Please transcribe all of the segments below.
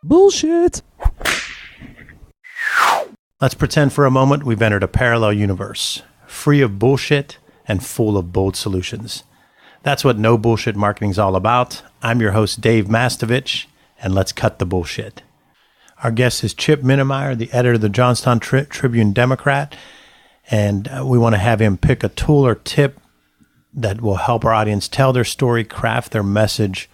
Bullshit. Let's pretend for a moment we've entered a parallel universe, free of bullshit and full of bold solutions. That's what No Bullshit Marketing's all about. I'm your host, Dave Mastovich, and let's cut the bullshit. Our guest is Chip Minemyer, the editor of the Johnstown Tribune Democrat, and we want to have him pick a tool or tip that will help our audience tell their story, craft their message,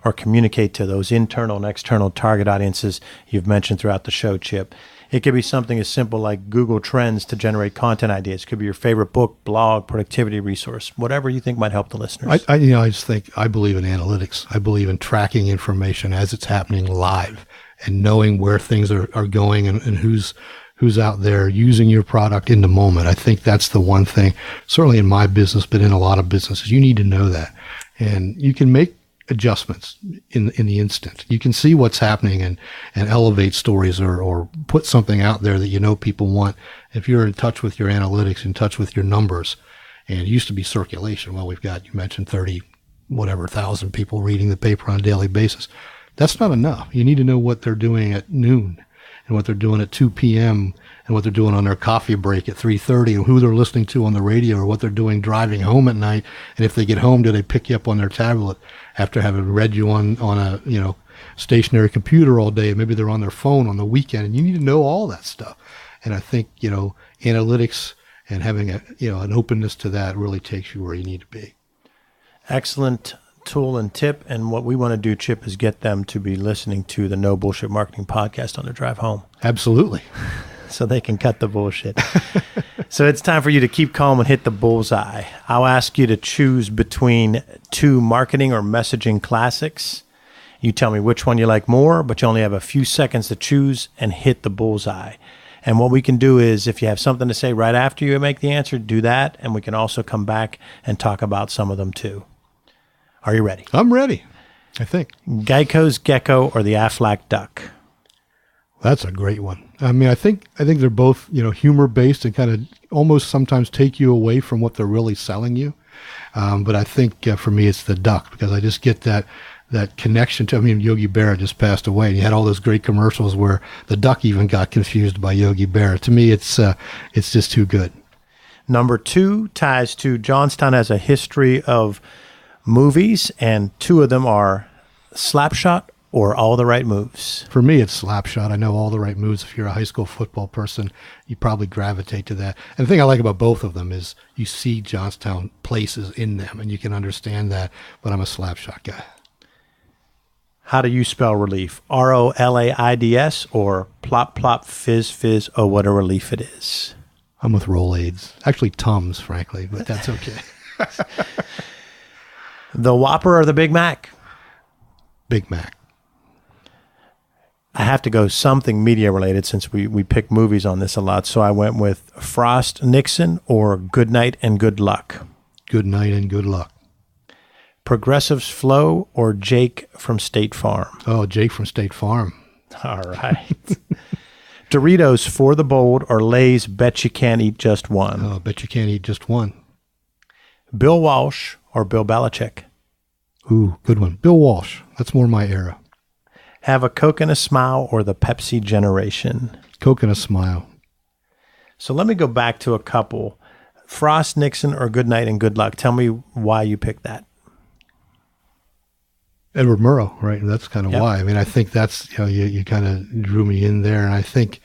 or communicate to those internal and external target audiences you've mentioned throughout the show, Chip. It could be something as simple like Google Trends to generate content ideas. It could be your favorite book, blog, productivity resource, whatever you think might help the listeners. I just think I believe in analytics. I believe in tracking information as it's happening live and knowing where things are going and who's out there using your product in the moment. I think that's the one thing, certainly in my business, but in a lot of businesses, you need to know that. And you can make adjustments in the instant. You can see what's happening and elevate stories or put something out there that you know people want. If you're in touch with your analytics, in touch with your numbers, and it used to be circulation. Well, we've got, you mentioned 30,000 people reading the paper on a daily basis. That's not enough. You need to know what they're doing at noon and what they're doing at 2 p.m. and what they're doing on their coffee break at 3:30 and who they're listening to on the radio or what they're doing driving home at night. And if they get home, do they pick you up on their tablet after having read you on a stationary computer all day? Maybe they're on their phone on the weekend, and you need to know all that stuff. And I think, analytics and having an openness to that really takes you where you need to be. Excellent tool and tip. And what we want to do, Chip, is get them to be listening to the No Bullshit Marketing podcast on their drive home. Absolutely. So they can cut the bullshit. So it's time for you to keep calm and hit the bullseye. I'll ask you to choose between two marketing or messaging classics. You tell me which one you like more, but you only have a few seconds to choose and hit the bullseye. And what we can do is, if you have something to say right after you make the answer, do that. And we can also come back and talk about some of them too. Are you ready? I'm ready, I think. Geico's gecko or the Aflac duck? That's a great one. I mean, I think they're both, humor-based and kind of almost sometimes take you away from what they're really selling you. But I think for me, it's the duck, because I just get that connection to, Yogi Berra just passed away, and you had all those great commercials where the duck even got confused by Yogi Berra. To me, it's just too good. Number 2 ties to Johnstown has a history of movies, and 2 of them are Slapshot or All the Right Moves. For me, it's Slapshot. I know All the Right Moves. If you're a high school football person, you probably gravitate to that. And the thing I like about both of them is you see Johnstown places in them, and you can understand that, but I'm a Slapshot guy. How do you spell relief? R-O-L-A-I-D-S or plop, plop, fizz, fizz, oh, what a relief it is? I'm with Rolaids. Actually, Tums, frankly, but that's okay. The Whopper or the Big Mac? Big Mac. I have to go something media related since we pick movies on this a lot. So I went with Frost Nixon or Good Night and Good Luck. Good Night and Good Luck. Progressives Flow or Jake from State Farm? Oh, Jake from State Farm. All right. Doritos For the Bold or Lay's Bet You Can't Eat Just One? Oh, Bet You Can't Eat Just One. Bill Walsh or Bill Belichick? Ooh, good one. Bill Walsh. That's more my era. Have a Coke and a Smile or the Pepsi generation? Coke and a Smile. So let me go back to a couple. Frost Nixon or Good Night and Good Luck. Tell me why you picked that. Edward Murrow, right? That's kind of why. I think that's, you kind of drew me in there. And I think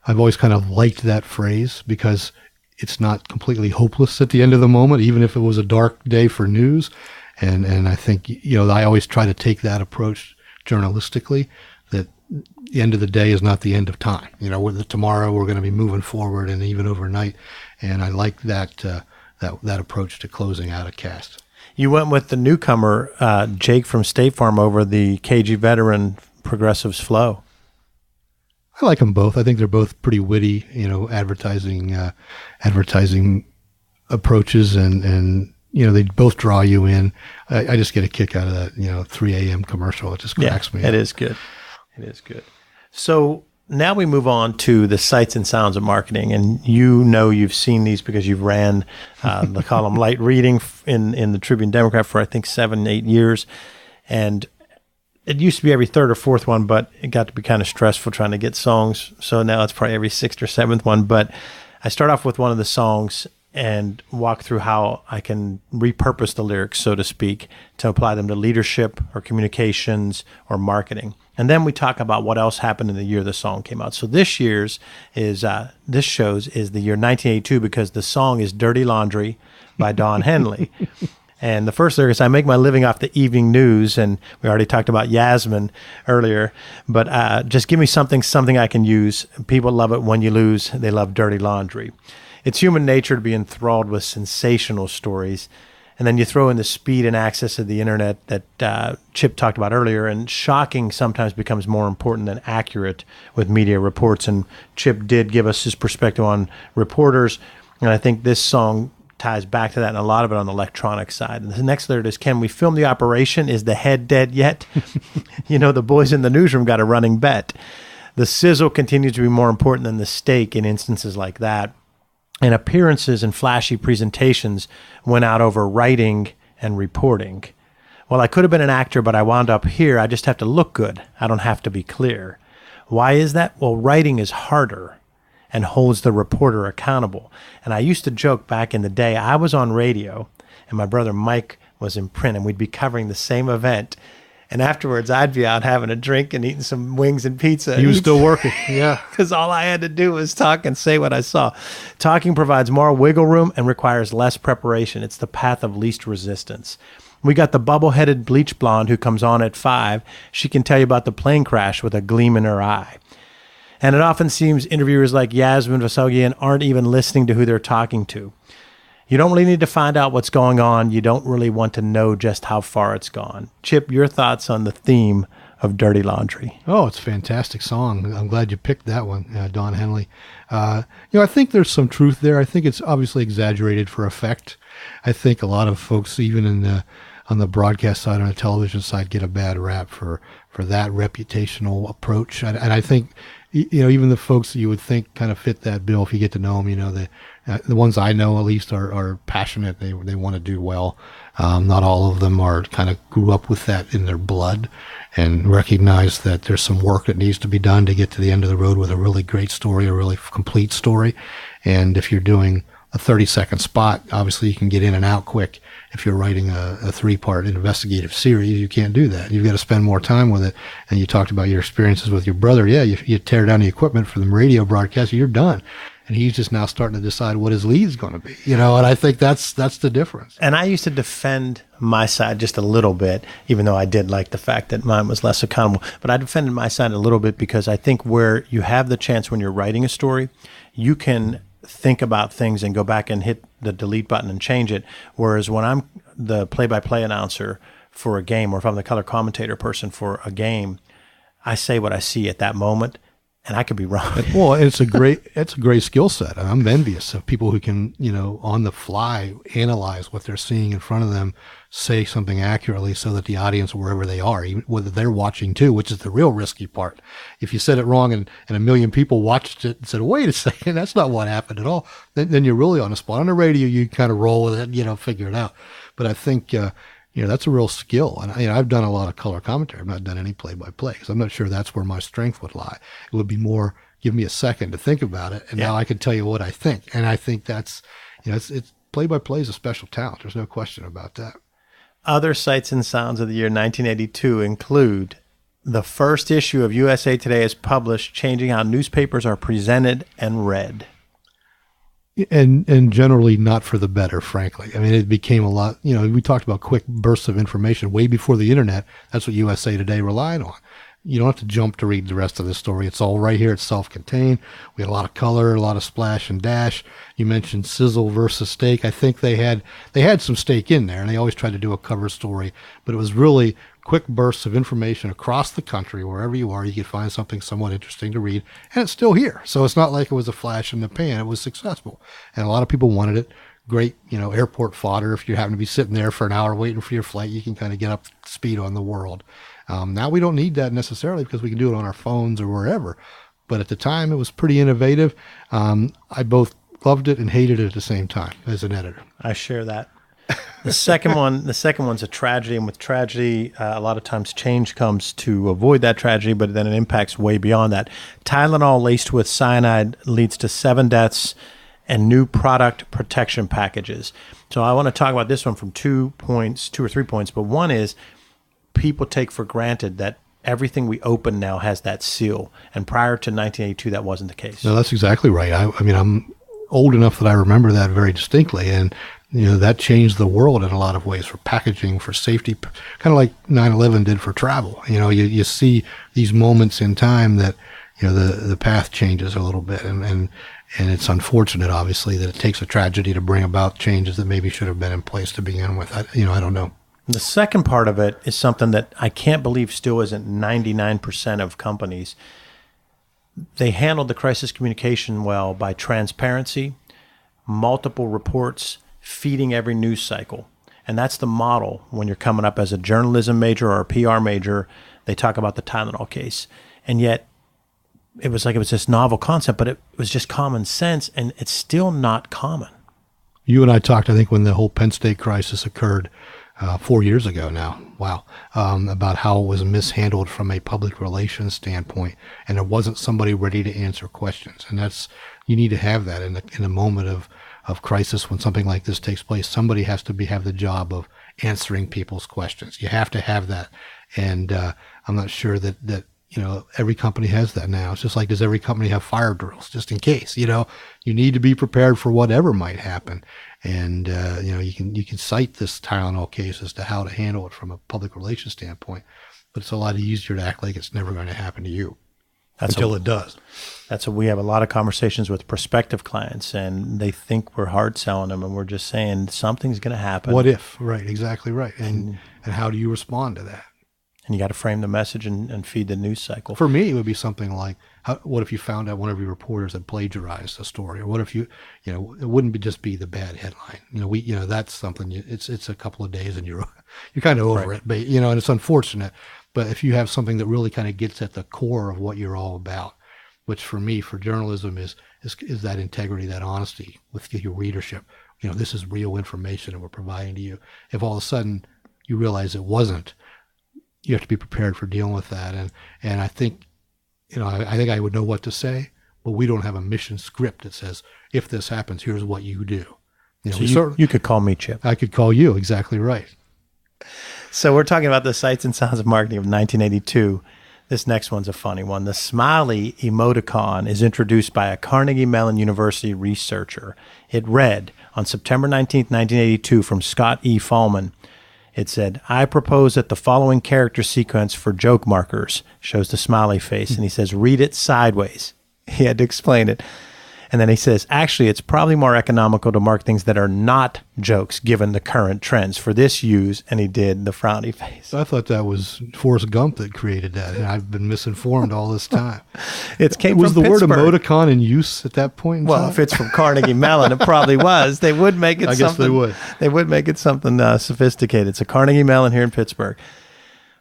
I've always kind of liked that phrase because it's not completely hopeless at the end of the moment, even if it was a dark day for news. And I think, I always try to take that approach journalistically, that the end of the day is not the end of time. Tomorrow we're going to be moving forward and even overnight. And I like that approach to closing out a cast. You went with the newcomer, Jake from State Farm, over the KG veteran Progressives Flow. I like them both. I think they're both pretty witty, advertising approaches, and they both draw you in. I just get a kick out of that, 3 a.m. commercial. It just cracks me up. It is good. It is good. So now we move on to the sights and sounds of marketing, and you've seen these because you've ran the column Light Reading in the Tribune Democrat for I think 7-8 years, and It used to be every third or fourth one, but it got to be kind of stressful trying to get songs. So now it's probably every sixth or seventh one. But I start off with one of the songs and walk through how I can repurpose the lyrics, so to speak, to apply them to leadership or communications or marketing. And then we talk about what else happened in the year the song came out. So this show's is the year 1982 because the song is Dirty Laundry by Don Henley. And the first lyric is, I make my living off the evening news. And we already talked about Yasmin earlier. But just give me something I can use. People love it when you lose. They love dirty laundry. It's human nature to be enthralled with sensational stories. And then you throw in the speed and access of the internet that Chip talked about earlier. And shocking sometimes becomes more important than accurate with media reports. And Chip did give us his perspective on reporters. And I think this song ties back to that, and a lot of it on the electronic side. And the next lyric is, can we film the operation? Is the head dead yet? The boys in the newsroom got a running bet. The sizzle continues to be more important than the steak in instances like that. And appearances and flashy presentations went out over writing and reporting. Well, I could have been an actor, but I wound up here. I just have to look good. I don't have to be clear. Why is that? Well, writing is harder and holds the reporter accountable. And I used to joke back in the day, I was on radio and my brother Mike was in print, and we'd be covering the same event. And afterwards, I'd be out having a drink and eating some wings and pizza. He was still working, yeah. Because all I had to do was talk and say what I saw. Talking provides more wiggle room and requires less preparation. It's the path of least resistance. We got the bubble-headed bleach blonde who comes on at 5. She can tell you about the plane crash with a gleam in her eye. And it often seems interviewers like Yasmin Vasogian aren't even listening to who they're talking to. You don't really need to find out what's going on. You don't really want to know just how far it's gone. Chip, your thoughts on the theme of Dirty Laundry? Oh, it's a fantastic song. I'm glad you picked that one, Don Henley. I think there's some truth there. I think it's obviously exaggerated for effect. I think a lot of folks, even on the broadcast side, on the television side, get a bad rap for that reputational approach. And I think, even the folks that you would think kind of fit that bill, if you get to know them, the ones I know at least are passionate. They want to do well. Not all of them are kind of grew up with that in their blood and recognize that there's some work that needs to be done to get to the end of the road with a really great story, a really complete story. And if you're doing a 30-second spot, obviously you can get in and out quick. If you're writing a 3-part investigative series, you can't do that. You've got to spend more time with it. And you talked about your experiences with your brother. Yeah, you tear down the equipment for the radio broadcast, you're done. And he's just now starting to decide what his lead's going to be, and I think that's the difference. And I used to defend my side just a little bit, even though I did like the fact that mine was less accountable. But I defended my side a little bit because I think where you have the chance when you're writing a story, you can think about things and go back and hit the delete button and change it. Whereas when I'm the play-by-play announcer for a game, or if I'm the color commentator person for a game, I say what I see at that moment. And I could be wrong. Well, it's a great skill set. I'm envious of people who can, on the fly, analyze what they're seeing in front of them, say something accurately so that the audience, wherever they are, even whether they're watching too, which is the real risky part. If you said it wrong and a million people watched it and said, wait a second, that's not what happened at all, then you're really on the spot. On the radio, you kind of roll with it, figure it out. But I think, that's a real skill. And I've done a lot of color commentary. I've not done any play-by-play because I'm not sure that's where my strength would lie. It would be more, give me a second to think about it, and now I can tell you what I think. And I think that's, it's play-by-play is a special talent. There's no question about that. Other sights and sounds of the year 1982 include the first issue of USA Today is published, changing how newspapers are presented and read. And generally not for the better, frankly. It became a lot, we talked about quick bursts of information way before the internet. That's what USA Today relied on. You don't have to jump to read the rest of the story. It's all right here. It's self-contained. We had a lot of color, a lot of splash and dash. You mentioned sizzle versus steak. I think they had some steak in there, and they always tried to do a cover story, but it was really quick bursts of information across the country. Wherever you are, you could find something somewhat interesting to read, and it's still here. So it's not like it was a flash in the pan. It was successful, and a lot of people wanted it. Great, airport fodder. If you happen to be sitting there for an hour waiting for your flight, you can kind of get up to speed on the world. Now we don't need that necessarily because we can do it on our phones or wherever. But at the time, it was pretty innovative. I both loved it and hated it at the same time as an editor. I share that. The second one's a tragedy, and with tragedy, a lot of times change comes to avoid that tragedy, but then it impacts way beyond that. Tylenol laced with cyanide leads to 7 deaths and new product protection packages. So I want to talk about this one from 2 or 3 points, but one is people take for granted that everything we open now has that seal, and prior to 1982, that wasn't the case. No, that's exactly right. I mean, I'm old enough that I remember that very distinctly, and that changed the world in a lot of ways for packaging, for safety, kind of like 9/11 did for travel. You see these moments in time that, the path changes a little bit, and it's unfortunate, obviously, that it takes a tragedy to bring about changes that maybe should have been in place to begin with. I don't know. The second part of it is something that I can't believe still isn't 99% of companies. They handled the crisis communication well by transparency, multiple reports, feeding every news cycle. And that's the model when you're coming up as a journalism major or a PR major. They talk about the Tylenol case. And yet it was this novel concept, but it was just common sense, and it's still not common. You and I talked, I think, when the whole Penn State crisis occurred 4 years ago now, wow, about how it was mishandled from a public relations standpoint, and there wasn't somebody ready to answer questions. And you need to have that in a moment of crisis when something like this takes place. Somebody has to have the job of answering people's questions. You have to have that. And I'm not sure that every company has that now. It's just like, does every company have fire drills just in case? You need to be prepared for whatever might happen. And you can cite this Tylenol case as to how to handle it from a public relations standpoint, but it's a lot easier to act like it's never going to happen to you until it does. We have a lot of conversations with prospective clients, and they think we're hard selling them, and we're just saying something's going to happen. What if? Right, exactly right. And how do you respond to that? And you got to frame the message and feed the news cycle. For me, it would be something like, what if you found out one of your reporters had plagiarized a story? Or what if it wouldn't just be the bad headline. That's something, it's a couple of days and you're kind of over it. But, and it's unfortunate. But if you have something that really kind of gets at the core of what you're all about, which for me, for journalism is that integrity, that honesty with your readership. This is real information that we're providing to you. If all of a sudden you realize it wasn't, you have to be prepared for dealing with that. And I think, I think I would know what to say, but we don't have a mission script that says, if this happens, here's what you do. You could call me Chip. I could call you. Exactly right. So we're talking about the Sights and Sounds of Marketing of 1982. This next one's a funny one. The smiley emoticon is introduced by a Carnegie Mellon University researcher. It read on September 19th, 1982 from Scott E. Fallman. It said, I propose that the following character sequence for joke markers, shows the smiley face, and he says, read it sideways. He had to explain it. And then he says, actually, it's probably more economical to mark things that are not jokes given the current trends. For this use, and he did the frowny face. I thought that was Forrest Gump that created that, and I've been misinformed all this time. Was the word emoticon in use at that point in time? Well, if it's from Carnegie Mellon, it probably was. They would make it I guess they would. They would make it something sophisticated. It's a Carnegie Mellon here in Pittsburgh.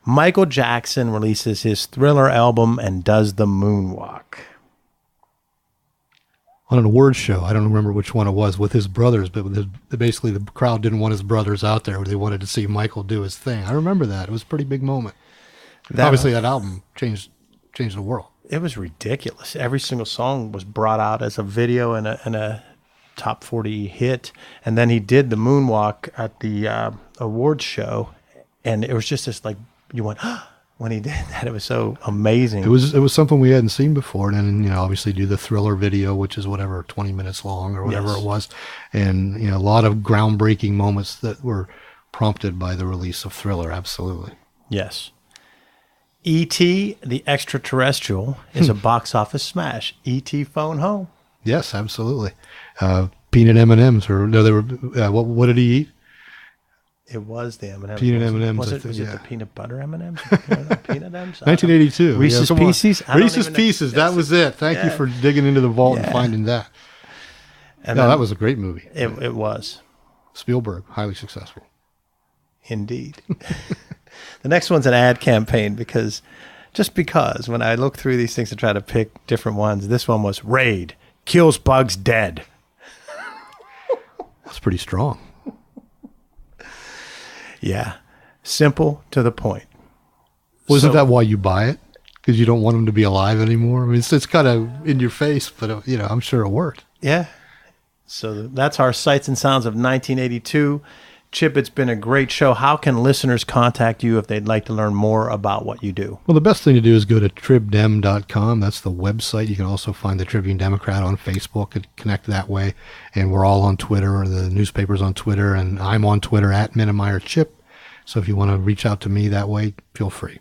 Michael Jackson releases his Thriller album and does the moonwalk. On an award show, I don't remember which one it was, with his brothers, but basically the crowd didn't want his brothers out there. They wanted to see Michael do his thing. I remember that. It was a pretty big moment. Obviously, that album changed the world. It was ridiculous. Every single song was brought out as a video and a top 40 hit. And then he did the moonwalk at the awards show, and it was just this, like, you went, when he did that, it was so amazing. It was something we hadn't seen before. And then, obviously do the Thriller video, which is 20 minutes long or whatever it was. And, a lot of groundbreaking moments that were prompted by the release of Thriller. Absolutely. Yes. E.T. the Extraterrestrial is a box office smash. E.T. Phone Home. Yes, absolutely. Peanut M&Ms, they were, what did he eat? It was the M&Ms. Peanut M&Ms. Was it the peanut butter M&Ms? Peanut M&Ms? 1982. Reese's Pieces? Reese's Pieces. That was it. Thank you for digging into the vault and finding that. And that was a great movie. It was. Spielberg, highly successful. Indeed. The next one's an ad campaign because when I look through these things to try to pick different ones, this one was Raid, kills bugs dead. That's pretty strong. Yeah. Simple to the point. Wasn't that why you buy it? Because you don't want them to be alive anymore? I mean, it's kind of in your face, but, I'm sure it worked. Yeah. So that's our Sights and Sounds of 1982. Chip, it's been a great show. How can listeners contact you if they'd like to learn more about what you do? Well, the best thing to do is go to tribdem.com. That's the website. You can also find the Tribune Democrat on Facebook and connect that way. And we're all on Twitter, or the newspaper's on Twitter, and I'm on Twitter at Minemyer Chip. So if you want to reach out to me that way, feel free.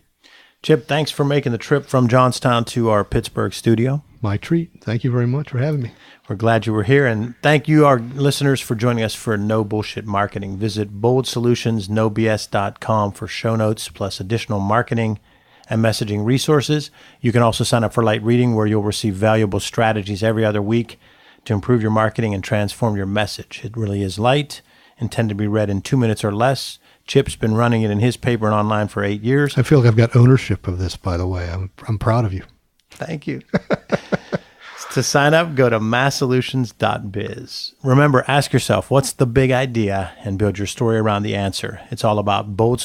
Chip, thanks for making the trip from Johnstown to our Pittsburgh studio. My treat. Thank you very much for having me. We're glad you were here, and thank you, our listeners, for joining us for No Bullshit Marketing. Visit boldsolutionsnobs.com for show notes, plus additional marketing and messaging resources. You can also sign up for Light Reading, where you'll receive valuable strategies every other week to improve your marketing and transform your message. It really is light, intended to be read in 2 minutes or less. Chip's been running it in his paper and online for 8 years. I feel like I've got ownership of this, by the way. I'm proud of you. Thank you. To sign up, go to masssolutions.biz. Remember, ask yourself, what's the big idea, and build your story around the answer. It's all about bold